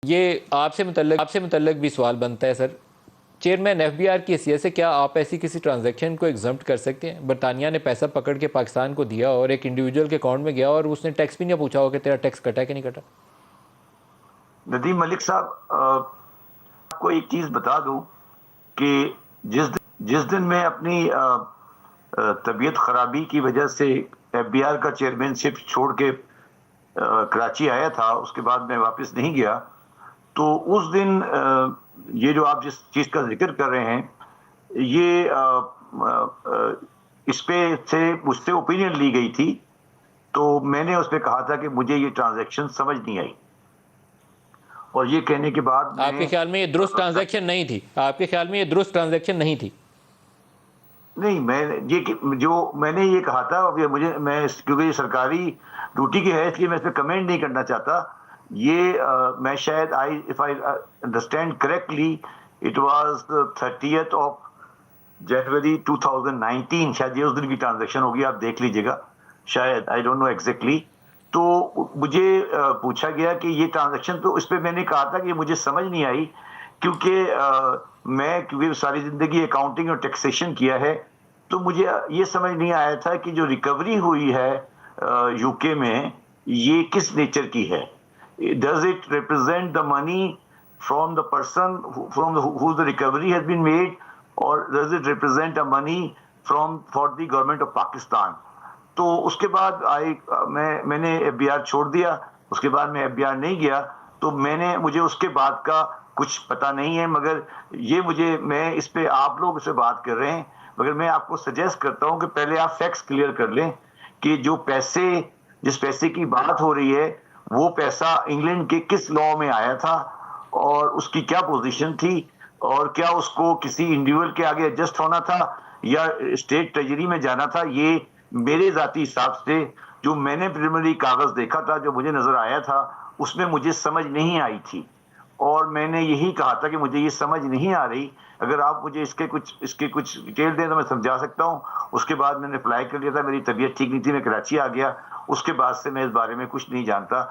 یہ آپ سے متعلق بھی سوال بنتا ہے سر، چیئرمین ایف بی آر کی حیثیت سے کیا آپ ایسی کسی ٹرانزیکشن کو ایگزمپٹ کر سکتے ہیں؟ برطانیہ نے پیسہ پکڑ کے پاکستان کو دیا اور ایک انڈیویجول کے اکاؤنٹ میں گیا اور اس نے ٹیکس بھی نہیں پوچھا ہو کہ تیرا ٹیکس کٹا کہ نہیں کٹا؟ ندیم ملک صاحب، آپ کو ایک چیز بتا دوں کہ جس دن میں اپنی طبیعت خرابی کی وجہ سے ایف بی آر کا چیئرمین شپ چھوڑ کے کراچی آیا تھا، اس کے بعد میں واپس نہیں گیا، تو اس دن یہ جو آپ جس چیز کا ذکر کر رہے ہیں، یہ اس پہ مجھ سے اوپینین لی گئی تھی، تو میں نے اس پہ کہا تھا کہ مجھے یہ ٹرانزیکشن سمجھ نہیں آئی، اور یہ کہنے کے بعد آپ کے خیال میں یہ درست ٹرانزیکشن نہیں تھی؟ نہیں، میں نے یہ کہا تھا، کیونکہ یہ سرکاری ڈیوٹی کی ہے اس لیے میں اس پہ کمنٹ نہیں کرنا چاہتا. یہ میں شاید if I understand correctly it was 30th of January 2019، شاید یہ اس دن کی ٹرانزیکشن ہوگی، آپ دیکھ لیجئے گا شاید، I don't know exactly. تو مجھے پوچھا گیا کہ یہ ٹرانزیکشن، تو اس پہ میں نے کہا تھا کہ مجھے سمجھ نہیں آئی، کیونکہ ساری زندگی اکاؤنٹنگ اور ٹیکسیشن کیا ہے، تو مجھے یہ سمجھ نہیں آیا تھا کہ جو ریکوری ہوئی ہے یو کے میں، یہ کس نیچر کی ہے. Does it represent the money from the person who the recovery has been made, or does it represent a money for the government of Pakistan? تو اس کے بعد میں نے ایف بی آر چھوڑ دیا، اس کے بعد میں ایف بی آر نہیں گیا، تو مجھے اس کے بعد کا کچھ پتا نہیں ہے، مگر میں اس پہ آپ لوگ سے بات کر رہے ہیں، مگر میں آپ کو سجیسٹ کرتا ہوں کہ پہلے آپ فیکٹس کلیئر کر لیں کہ جس پیسے کی بات ہو رہی ہے، وہ پیسہ انگلینڈ کے کس لا میں آیا تھا، اور اس کی کیا پوزیشن تھی، اور کیا اس کو کسی انڈیویجول کے آگے ایڈجسٹ ہونا تھا یا اسٹیٹ ٹریجری میں جانا تھا. یہ میرے ذاتی حساب سے جو میں نے پریلیمنری کاغذ دیکھا تھا، جو مجھے نظر آیا تھا، اس میں مجھے سمجھ نہیں آئی تھی، اور میں نے یہی کہا تھا کہ مجھے یہ سمجھ نہیں آ رہی. اگر آپ مجھے اس کے کچھ ڈیٹیل دیں تو میں سمجھا سکتا ہوں. اس کے بعد میں نے اپلائی کر لیا تھا، میری طبیعت ٹھیک نہیں تھی، میں کراچی آ گیا، اس کے بعد سے میں اس بارے میں کچھ نہیں جانتا.